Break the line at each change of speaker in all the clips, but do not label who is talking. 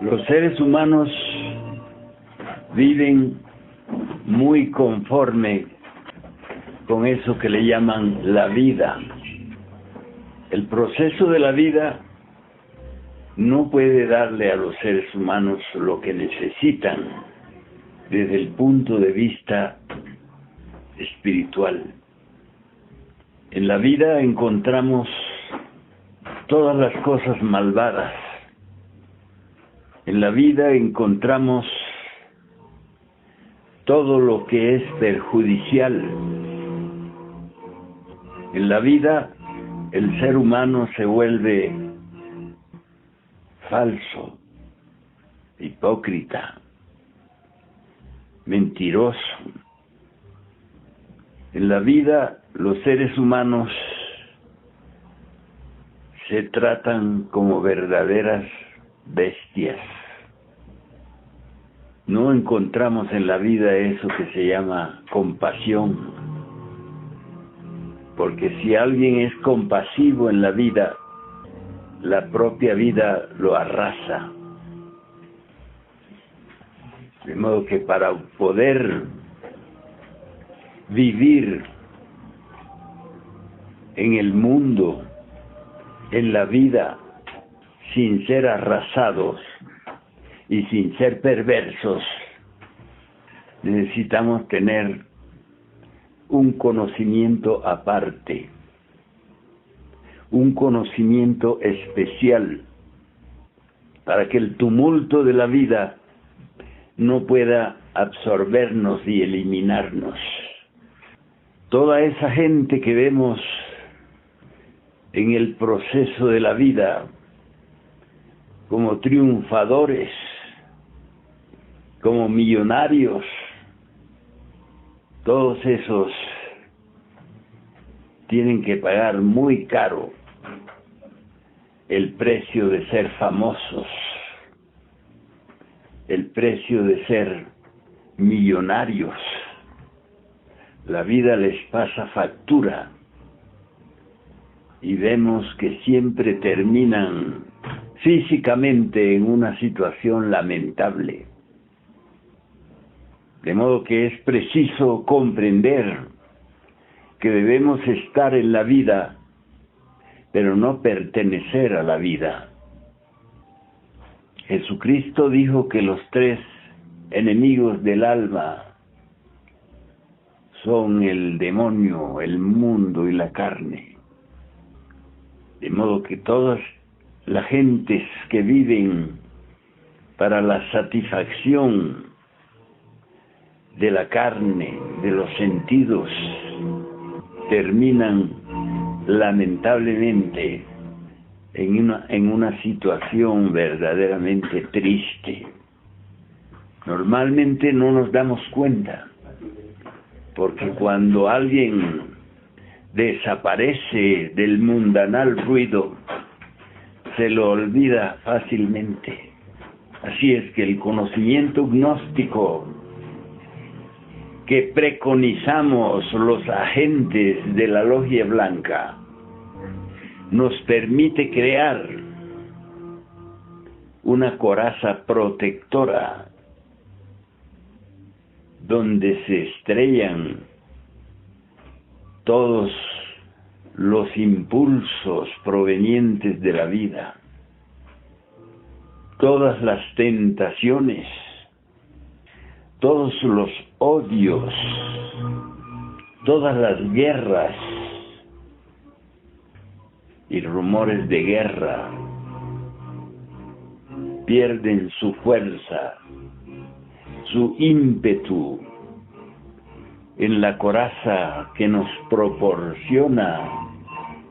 Los seres humanos viven muy conforme con eso que le llaman la vida. El proceso de la vida no puede darle a los seres humanos lo que necesitan desde el punto de vista espiritual. En la vida encontramos todas las cosas malvadas. En la vida encontramos todo lo que es perjudicial. En la vida el ser humano se vuelve falso, hipócrita, mentiroso. En la vida los seres humanos se tratan como verdaderas bestias. No encontramos en la vida eso que se llama compasión. Porque si alguien es compasivo en la vida, la propia vida lo arrasa. De modo que para poder vivir en el mundo, en la vida, sin ser arrasados y sin ser perversos, necesitamos tener un conocimiento aparte, un conocimiento especial, para que el tumulto de la vida no pueda absorbernos y eliminarnos. Toda esa gente que vemos en el proceso de la vida como triunfadores, como millonarios, todos esos tienen que pagar muy caro el precio de ser famosos, el precio de ser millonarios. La vida les pasa factura y vemos que siempre terminan físicamente en una situación lamentable. De modo que es preciso comprender que debemos estar en la vida, pero no pertenecer a la vida. Jesucristo dijo que los tres enemigos del alma son el demonio, el mundo y la carne. De modo que todas las gentes que viven para la satisfacción de la carne, de los sentidos, terminan lamentablemente en una situación verdaderamente triste. Normalmente no nos damos cuenta, porque cuando alguien desaparece del mundanal ruido, se lo olvida fácilmente. Así es que el conocimiento gnóstico que preconizamos los agentes de la Logia Blanca nos permite crear una coraza protectora donde se estrellan todos los impulsos provenientes de la vida, todas las tentaciones, todos los odios, todas las guerras y rumores de guerra pierden su fuerza, su ímpetu en la coraza que nos proporciona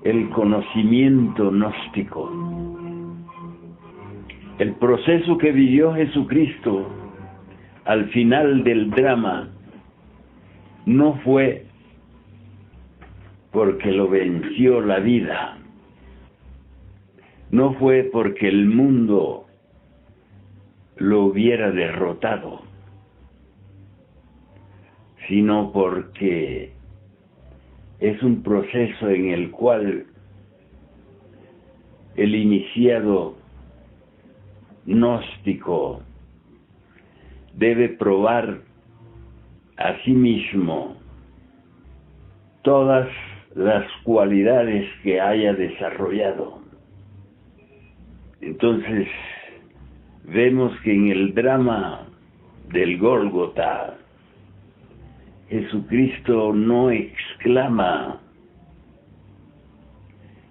el conocimiento gnóstico. El proceso que vivió Jesucristo al final del drama no fue porque lo venció la vida, no fue porque el mundo lo hubiera derrotado, sino porque es un proceso en el cual el iniciado gnóstico debe probar a sí mismo todas las cualidades que haya desarrollado. Entonces, vemos que en el drama del Gólgota, Jesucristo no exclama,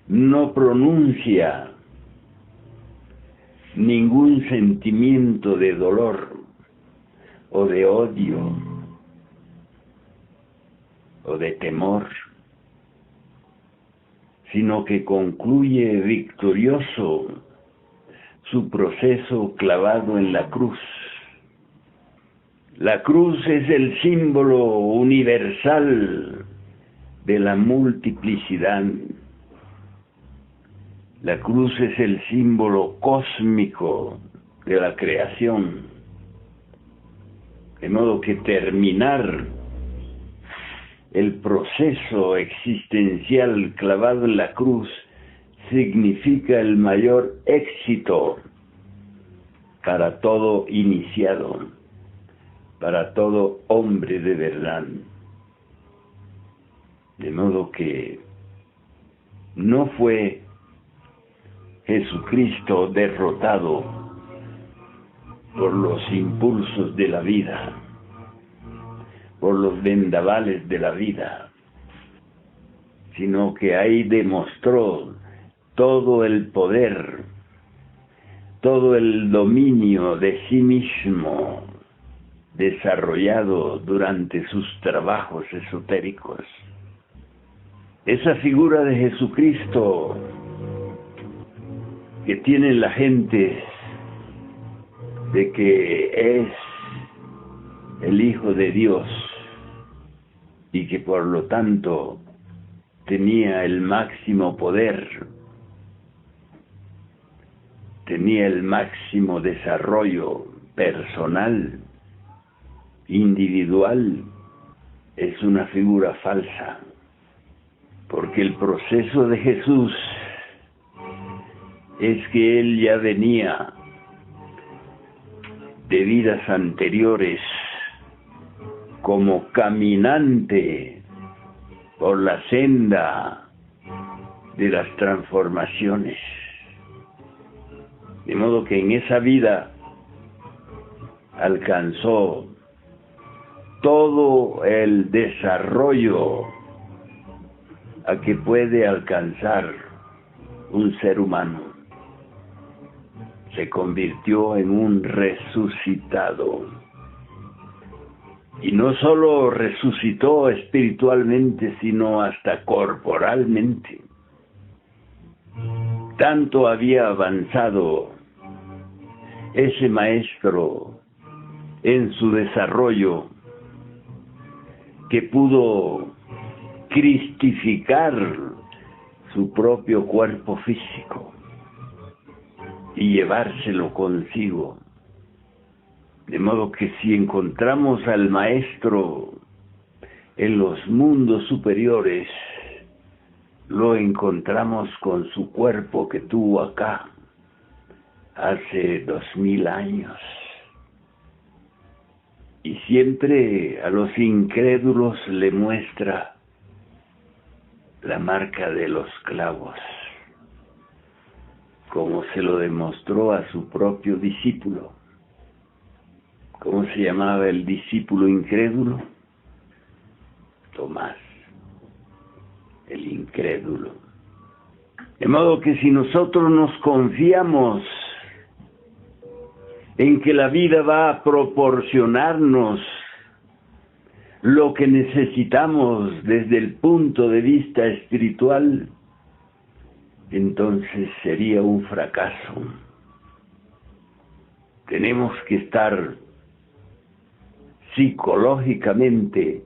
no pronuncia ningún sentimiento de dolor o de odio o de temor, sino que concluye victorioso su proceso clavado en la cruz. La cruz es el símbolo universal de la multiplicidad. La cruz es el símbolo cósmico de la creación. De modo que terminar el proceso existencial clavado en la cruz significa el mayor éxito para todo iniciado, para todo hombre de verdad. De modo que no fue Jesucristo derrotado por los impulsos de la vida, por los vendavales de la vida, sino que ahí demostró todo el poder, todo el dominio de sí mismo desarrollado durante sus trabajos esotéricos. Esa figura de Jesucristo que tiene la gente de que es el Hijo de Dios y que por lo tanto tenía el máximo poder, tenía el máximo desarrollo personal, individual, es una figura falsa, porque el proceso de Jesús es que él ya venía de vidas anteriores como caminante por la senda de las transformaciones. De modo que en esa vida alcanzó todo el desarrollo a que puede alcanzar un ser humano. Se convirtió en un resucitado. Y no solo resucitó espiritualmente, sino hasta corporalmente. Tanto había avanzado ese maestro en su desarrollo que pudo cristificar su propio cuerpo físico y llevárselo consigo. De modo que si encontramos al maestro en los mundos superiores, lo encontramos con su cuerpo que tuvo acá hace 2000 años. Y siempre a los incrédulos le muestra la marca de los clavos, como se lo demostró a su propio discípulo. ¿Cómo se llamaba el discípulo incrédulo? Tomás, el incrédulo. De modo que si nosotros nos confiamos en que la vida va a proporcionarnos lo que necesitamos desde el punto de vista espiritual, entonces sería un fracaso. Tenemos que estar psicológicamente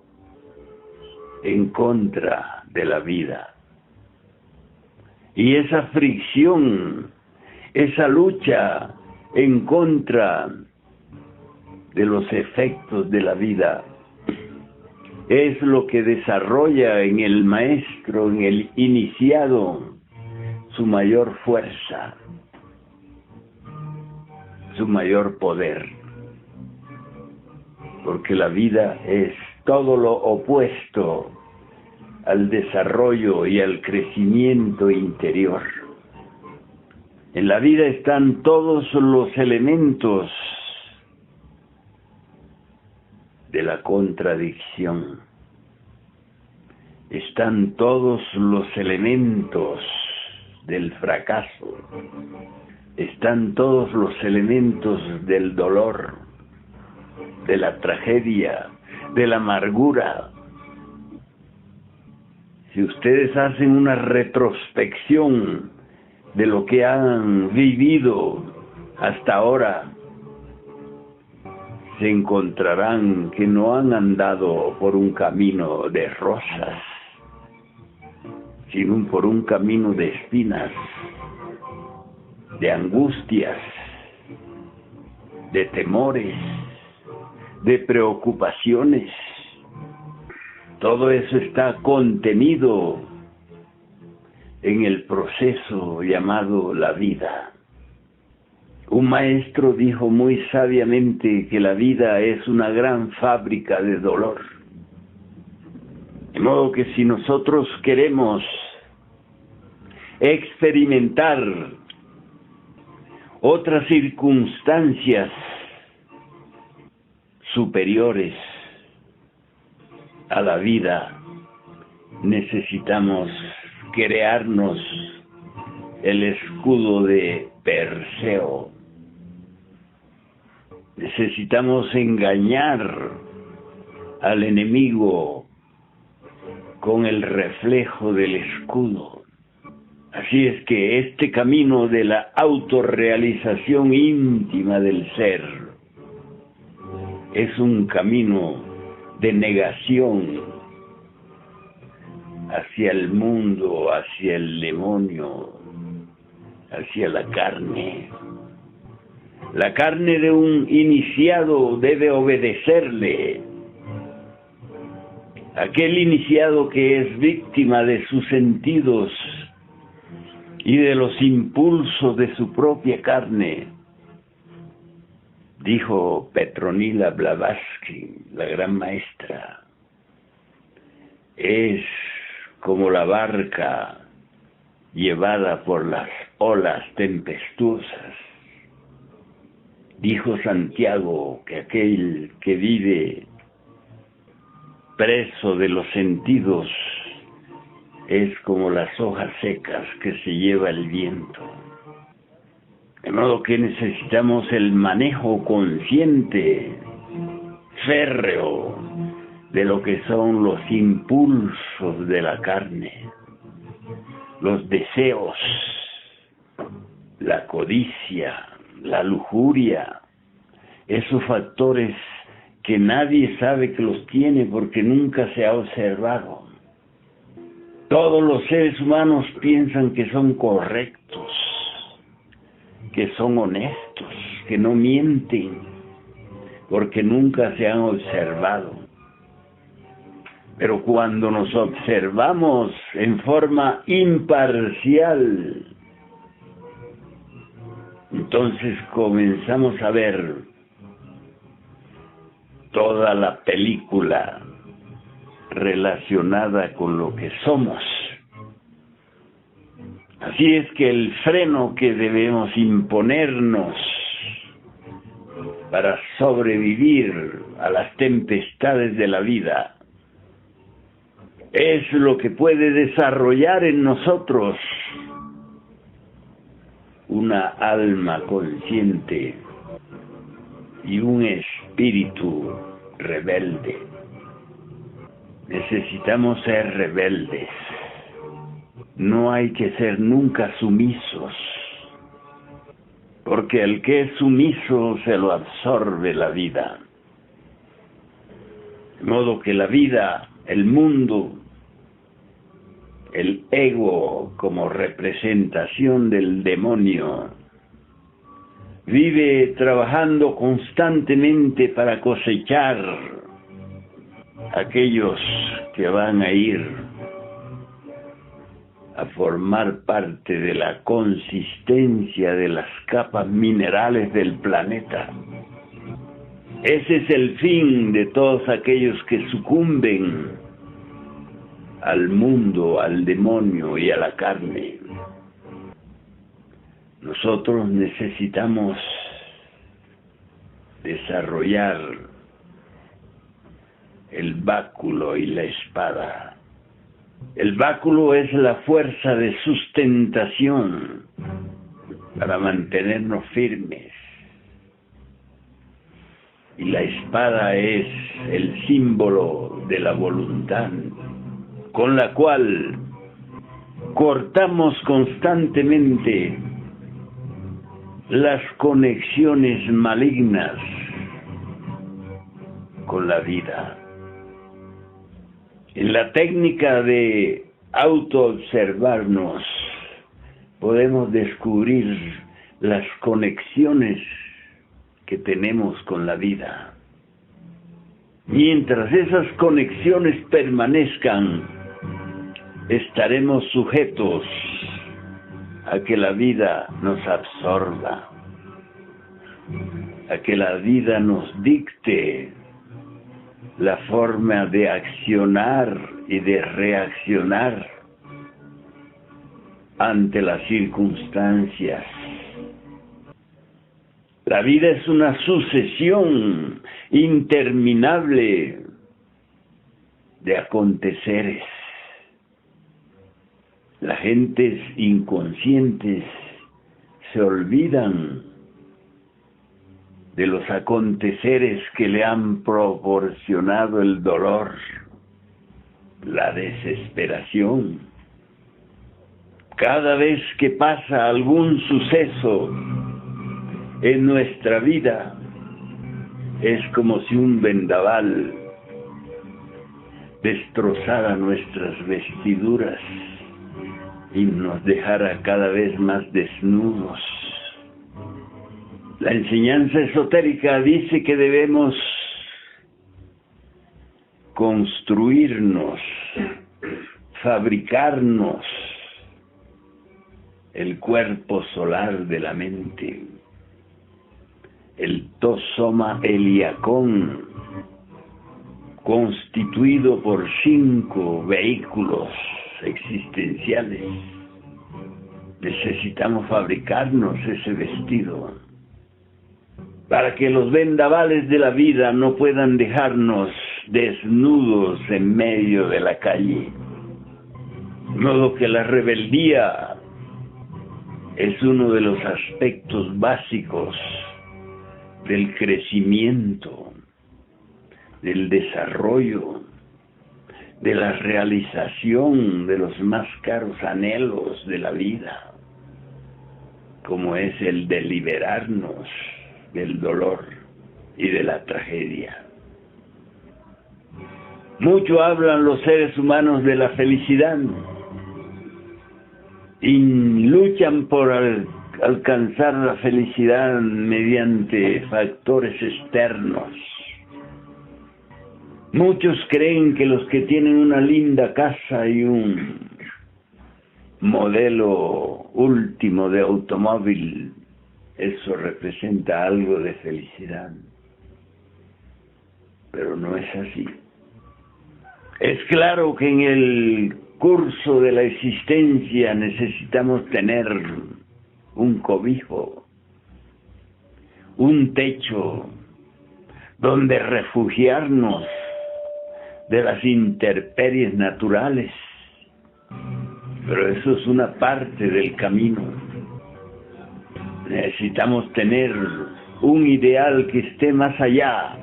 en contra de la vida. Y esa fricción, esa lucha en contra de los efectos de la vida, es lo que desarrolla en el maestro, en el iniciado, su mayor fuerza. su mayor poder, porque la vida es todo lo opuesto al desarrollo y al crecimiento interior. En la vida están todos los elementos de la contradicción. Están todos los elementos del fracaso. Están todos los elementos del dolor, de la tragedia, de la amargura. Si ustedes hacen una retrospección de lo que han vivido hasta ahora, se encontrarán que no han andado por un camino de rosas, sino por un camino de espinas, de angustias, de temores, de preocupaciones. Todo eso está contenido en el proceso llamado la vida. Un maestro dijo muy sabiamente que la vida es una gran fábrica de dolor. De modo que si nosotros queremos experimentar otras circunstancias superiores a la vida, necesitamos crearnos el escudo de Perseo. Necesitamos engañar al enemigo con el reflejo del escudo. Así es que este camino de la autorrealización íntima del ser es un camino de negación hacia el mundo, hacia el demonio, hacia la carne. La carne de un iniciado debe obedecerle. Aquel iniciado que es víctima de sus sentidos y de los impulsos de su propia carne, dijo Petronila Blavatsky, la gran maestra, es como la barca llevada por las olas tempestuosas. Dijo Santiago que aquel que vive preso de los sentidos es como las hojas secas que se lleva el viento. De modo que necesitamos el manejo consciente, férreo, de lo que son los impulsos de la carne, los deseos, la codicia, la lujuria, esos factores que nadie sabe que los tiene porque nunca se ha observado. Todos los seres humanos piensan que son correctos, que son honestos, que no mienten, porque nunca se han observado. Pero cuando nos observamos en forma imparcial, entonces comenzamos a ver toda la película relacionada con lo que somos. Así es que el freno que debemos imponernos para sobrevivir a las tempestades de la vida es lo que puede desarrollar en nosotros una alma consciente y un espíritu rebelde. Necesitamos ser rebeldes. No hay que ser nunca sumisos, porque el que es sumiso se lo absorbe la vida. De modo que la vida, el mundo, el ego como representación del demonio, vive trabajando constantemente para cosechar aquellos que van a ir a formar parte de la consistencia de las capas minerales del planeta. Ese es el fin de todos aquellos que sucumben al mundo, al demonio y a la carne. Nosotros necesitamos desarrollar el báculo y la espada. El báculo es la fuerza de sustentación para mantenernos firmes. Y la espada es el símbolo de la voluntad, con la cual cortamos constantemente las conexiones malignas con la vida. En la técnica de autoobservarnos podemos descubrir las conexiones que tenemos con la vida. Mientras esas conexiones permanezcan, estaremos sujetos a que la vida nos absorba, a que la vida nos dicte la forma de accionar y de reaccionar ante las circunstancias. La vida es una sucesión interminable de aconteceres. Las gentes inconscientes se olvidan de los aconteceres que le han proporcionado el dolor, la desesperación. Cada vez que pasa algún suceso en nuestra vida, es como si un vendaval destrozara nuestras vestiduras y nos dejara cada vez más desnudos. La enseñanza esotérica dice que debemos construirnos, fabricarnos el cuerpo solar de la mente, el tosoma eliacón, constituido por 5 vehículos existenciales. Necesitamos fabricarnos ese vestido para que los vendavales de la vida no puedan dejarnos desnudos en medio de la calle. De modo que la rebeldía es uno de los aspectos básicos del crecimiento, del desarrollo, de la realización de los más caros anhelos de la vida, como es el de liberarnos del dolor y de la tragedia. Mucho hablan los seres humanos de la felicidad y luchan por alcanzar la felicidad mediante factores externos. Muchos creen que los que tienen una linda casa y un modelo último de automóvil, eso representa algo de felicidad. Pero no es así. Es claro que en el curso de la existencia necesitamos tener un cobijo, un techo donde refugiarnos de las intemperies naturales. Pero eso es una parte del camino. Necesitamos tener un ideal que esté más allá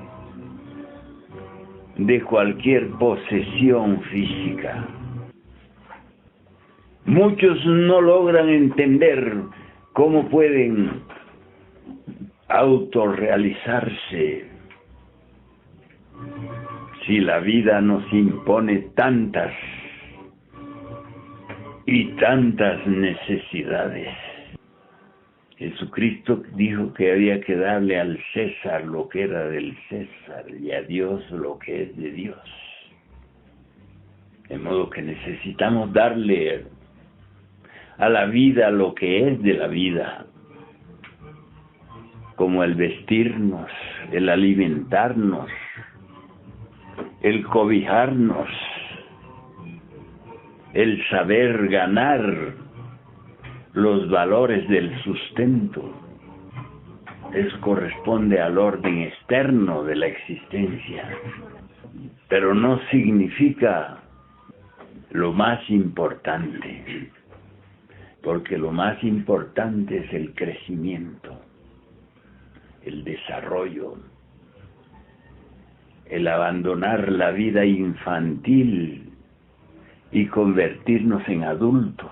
de cualquier posesión física. Muchos no logran entender cómo pueden autorrealizarse si la vida nos impone tantas y tantas necesidades. Jesucristo dijo que había que darle al César lo que era del César y a Dios lo que es de Dios. De modo que necesitamos darle a la vida lo que es de la vida, como el vestirnos, el alimentarnos, el cobijarnos, el saber ganar los valores del sustento. Eso corresponde al orden externo de la existencia, pero no significa lo más importante, porque lo más importante es el crecimiento, el desarrollo, el abandonar la vida infantil y convertirnos en adultos.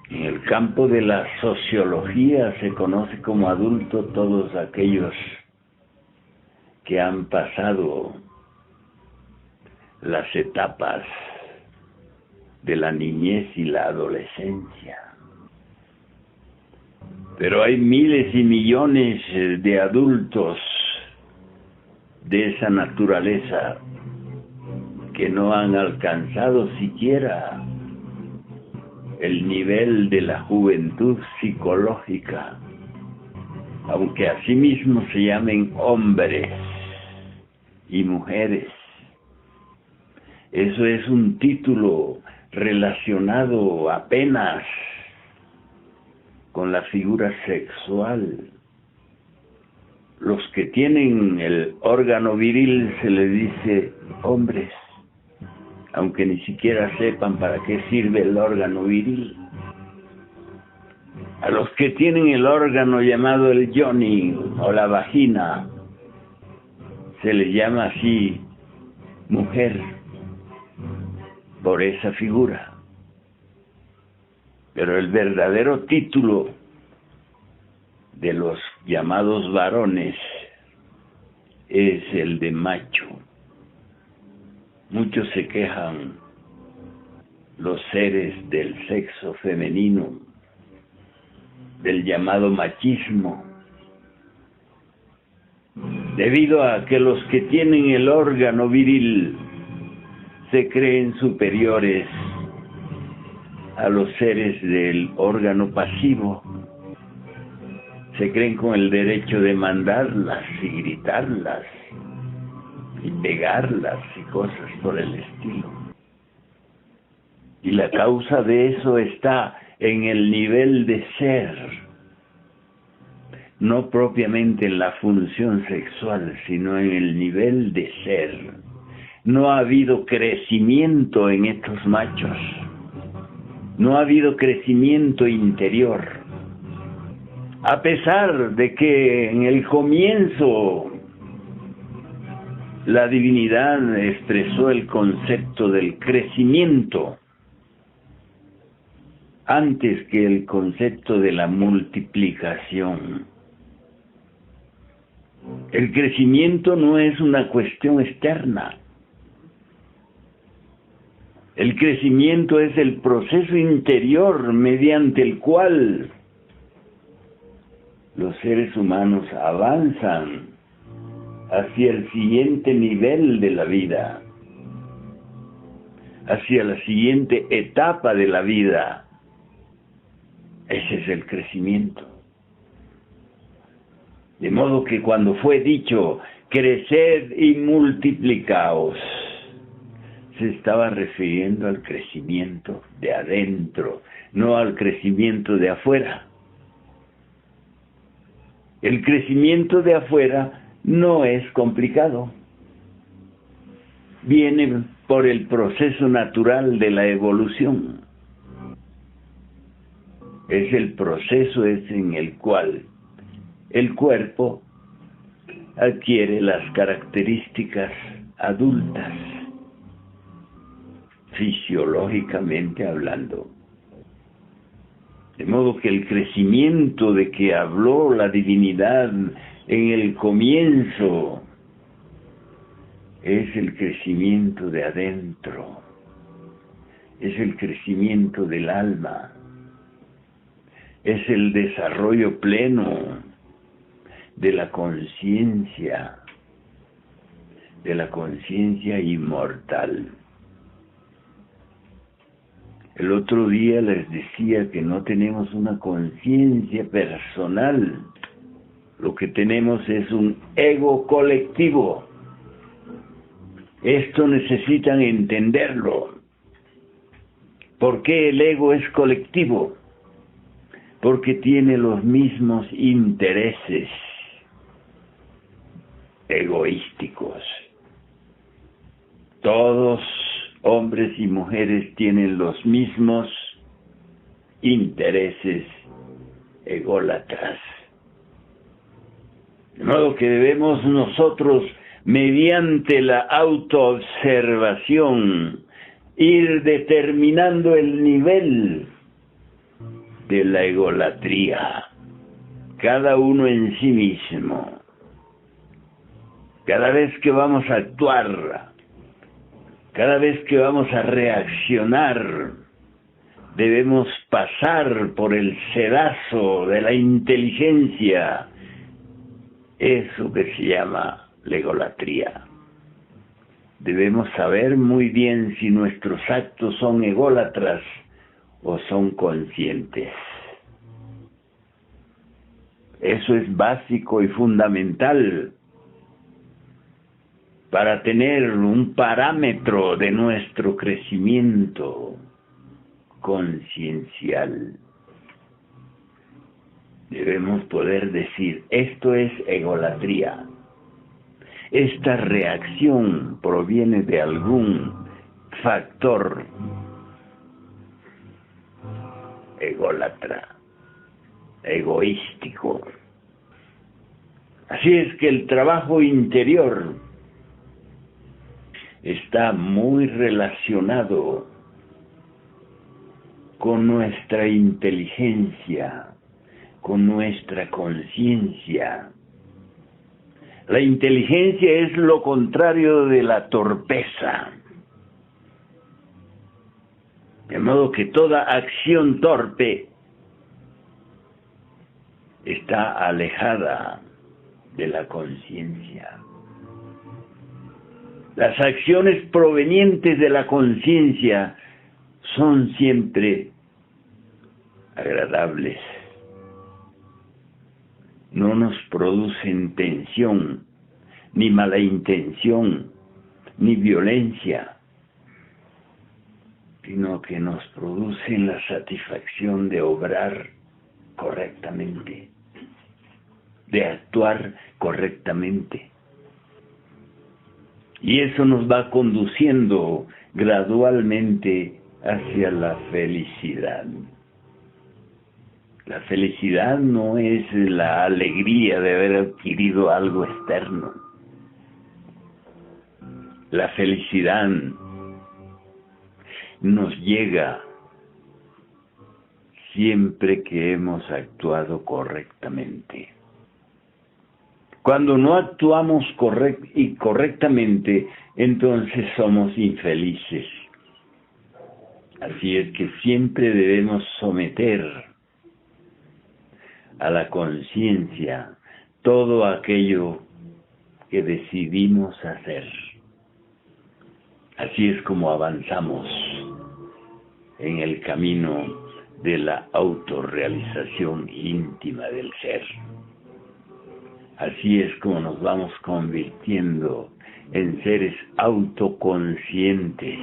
En el campo de la sociología se conoce como adulto todos aquellos que han pasado las etapas de la niñez y la adolescencia. Pero hay miles y millones de adultos de esa naturaleza que no han alcanzado siquiera el nivel de la juventud psicológica, aunque asimismo se llamen hombres y mujeres. Eso es un título relacionado apenas con la figura sexual. Los que tienen el órgano viril se les dice hombres, aunque ni siquiera sepan para qué sirve el órgano viril. A los que tienen el órgano llamado el yoni o la vagina, se les llama así mujer, por esa figura. Pero el verdadero título de los llamados varones es el de macho. Muchos se quejan, los seres del sexo femenino, del llamado machismo, debido a que los que tienen el órgano viril se creen superiores a los seres del órgano pasivo. Se creen con el derecho de mandarlas y gritarlas y pegarlas y cosas por el estilo. Y la causa de eso está en el nivel de ser, no propiamente en la función sexual, sino en el nivel de ser. No ha habido crecimiento en estos machos, no ha habido crecimiento interior, a pesar de que en el comienzo la divinidad expresó el concepto del crecimiento antes que el concepto de la multiplicación. El crecimiento no es una cuestión externa. El crecimiento es el proceso interior mediante el cual los seres humanos avanzan hacia el siguiente nivel de la vida, hacia la siguiente etapa de la vida. Ese es el crecimiento. De modo que cuando fue dicho, creced y multiplicaos, se estaba refiriendo al crecimiento de adentro, no al crecimiento de afuera. El crecimiento de afuera no es complicado. Viene por el proceso natural de la evolución. Es el proceso en el cual el cuerpo adquiere las características adultas, fisiológicamente hablando. De modo que el crecimiento de que habló la divinidad en el comienzo es el crecimiento de adentro, es el crecimiento del alma, es el desarrollo pleno de la conciencia inmortal. El otro día les decía que no tenemos una conciencia personal. Lo que tenemos es un ego colectivo. Esto necesitan entenderlo. ¿Por qué el ego es colectivo? Porque tiene los mismos intereses egoísticos. Todos, hombres y mujeres, tienen los mismos intereses ególatras. De modo que debemos nosotros, mediante la autoobservación, ir determinando el nivel de la egolatría, cada uno en sí mismo. Cada vez que vamos a actuar, cada vez que vamos a reaccionar, debemos pasar por el sedazo de la inteligencia, eso que se llama la egolatría. Debemos saber muy bien si nuestros actos son ególatras o son conscientes. Eso es básico y fundamental para tener un parámetro de nuestro crecimiento conciencial. Debemos poder decir, esto es egolatría. Esta reacción proviene de algún factor ególatra, egoístico. Así es que el trabajo interior está muy relacionado con nuestra inteligencia, con nuestra conciencia. La inteligencia es lo contrario de la torpeza. De modo que toda acción torpe está alejada de la conciencia. Las acciones provenientes de la conciencia son siempre agradables. No nos producen tensión, ni mala intención, ni violencia, sino que nos producen la satisfacción de obrar correctamente, de actuar correctamente. Y eso nos va conduciendo gradualmente hacia la felicidad. La felicidad no es la alegría de haber adquirido algo externo. La felicidad nos llega siempre que hemos actuado correctamente. Cuando no actuamos correctamente, entonces somos infelices. Así es que siempre debemos someter a la conciencia todo aquello que decidimos hacer. Así es como avanzamos en el camino de la autorrealización íntima del ser. Así es como nos vamos convirtiendo en seres autoconscientes.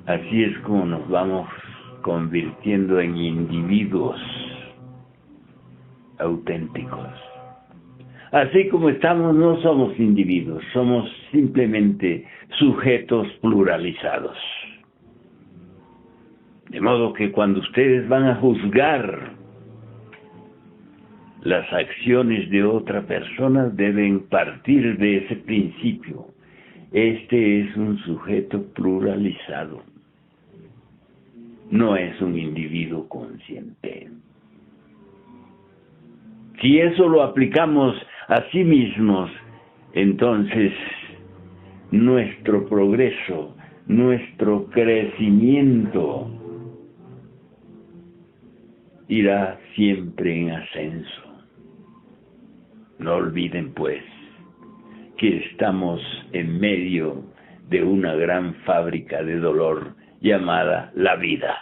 Así es como nos vamos convirtiendo en individuos auténticos. Así como estamos, no somos individuos, somos simplemente sujetos pluralizados. De modo que cuando ustedes van a juzgar las acciones de otra persona, deben partir de ese principio. Este es un sujeto pluralizado. No es un individuo consciente. Si eso lo aplicamos a sí mismos, entonces nuestro progreso, nuestro crecimiento irá siempre en ascenso. No olviden, pues, que estamos en medio de una gran fábrica de dolor llamada la vida.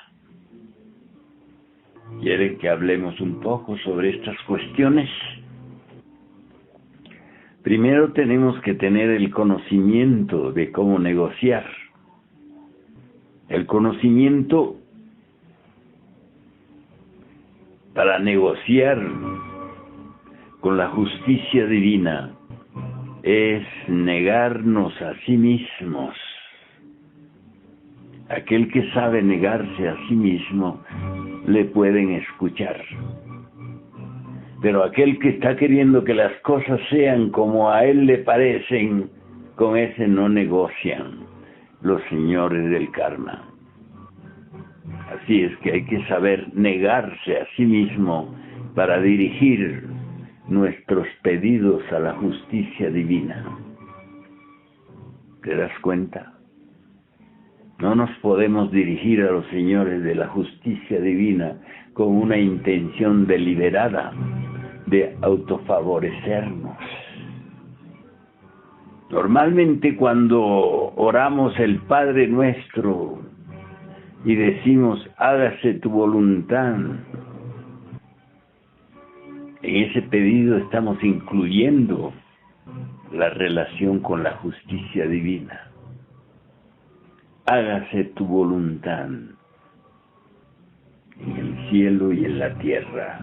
¿Quieren que hablemos un poco sobre estas cuestiones? Primero tenemos que tener el conocimiento de cómo negociar. El conocimiento para negociar con la justicia divina es negarnos a sí mismos. Aquel que sabe negarse a sí mismo le pueden escuchar. Pero aquel que está queriendo que las cosas sean como a él le parecen, con ese no negocian los señores del karma. Así es que hay que saber negarse a sí mismo para dirigir nuestros pedidos a la justicia divina. ¿Te das cuenta? No nos podemos dirigir a los señores de la justicia divina con una intención deliberada de autofavorecernos. Normalmente cuando oramos el Padre Nuestro y decimos, hágase tu voluntad, en ese pedido estamos incluyendo la relación con la justicia divina. Hágase tu voluntad en el cielo y en la tierra.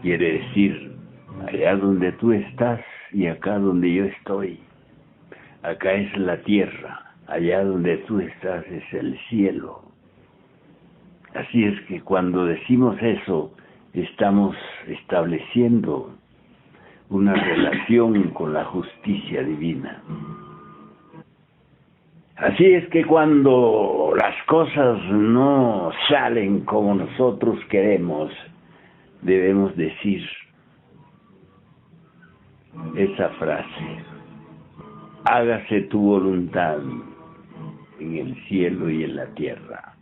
Quiere decir, allá donde tú estás y acá donde yo estoy. Acá es la tierra, allá donde tú estás es el cielo. Así es que cuando decimos eso, estamos estableciendo una relación con la justicia divina. Así es que cuando las cosas no salen como nosotros queremos, debemos decir esa frase: hágase tu voluntad en el cielo y en la tierra.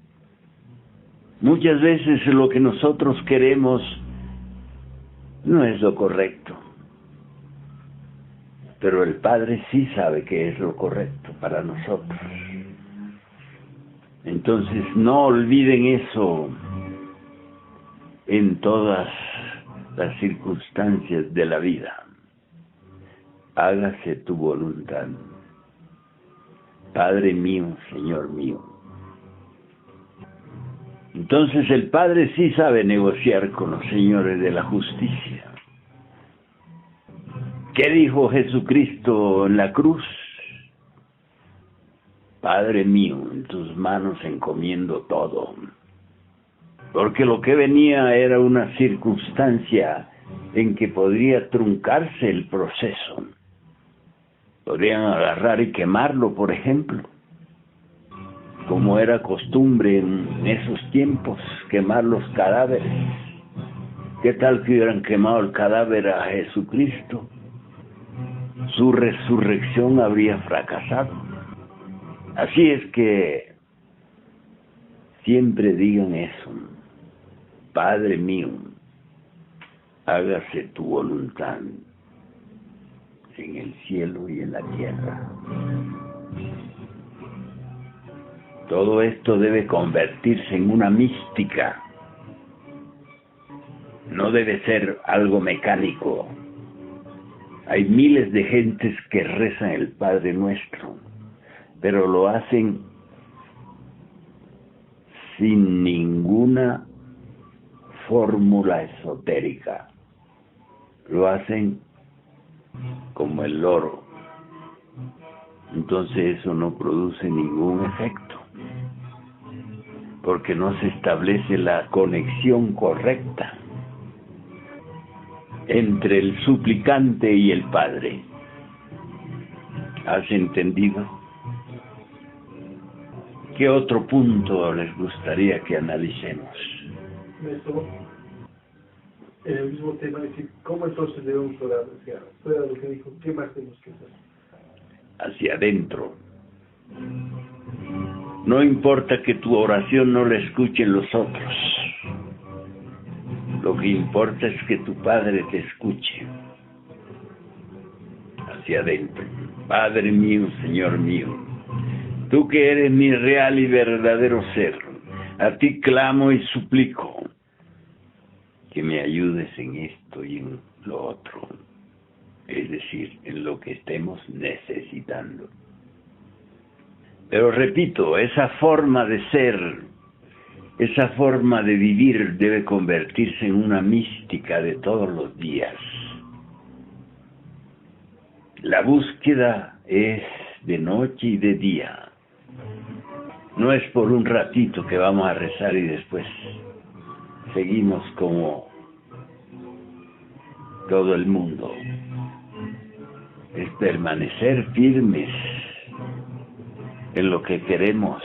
Muchas veces lo que nosotros queremos no es lo correcto, pero el Padre sí sabe que es lo correcto para nosotros. Entonces no olviden eso en todas las circunstancias de la vida. Hágase tu voluntad. Padre mío, Señor mío. Entonces el Padre sí sabe negociar con los señores de la justicia. ¿Qué dijo Jesucristo en la cruz? Padre mío, en tus manos encomiendo todo. Porque lo que venía era una circunstancia en que podría truncarse el proceso. Podrían agarrar y quemarlo, por ejemplo, como era costumbre en esos tiempos, quemar los cadáveres. ¿Qué tal que hubieran quemado el cadáver a Jesucristo? Su resurrección habría fracasado. Así es que siempre digan eso: Padre mío, hágase tu voluntad en el cielo y en la tierra. Todo esto debe convertirse en una mística. No debe ser algo mecánico. Hay miles de gentes que rezan el Padre Nuestro, pero lo hacen sin ninguna fórmula esotérica. Lo hacen como el loro. Entonces eso no produce ningún efecto, porque no se establece la conexión correcta entre el suplicante y el Padre. ¿Has entendido? ¿Qué otro punto les gustaría que analicemos?
Eso, en el mismo tema, es decir, ¿cómo entonces debemos orar? O sea, fuera de lo que dijo, ¿qué más tenemos que hacer?
Hacia adentro. No importa que tu oración no la escuchen los otros. Lo que importa es que tu Padre te escuche. Hacia adentro. Padre mío, Señor mío, Tú que eres mi real y verdadero ser, a ti clamo y suplico que me ayudes en esto y en lo otro, es decir, en lo que estemos necesitando. Pero repito, esa forma de ser, esa forma de vivir debe convertirse en una mística de todos los días. La búsqueda es de noche y de día. No es por un ratito que vamos a rezar y después seguimos como todo el mundo. Es permanecer firmes en lo que queremos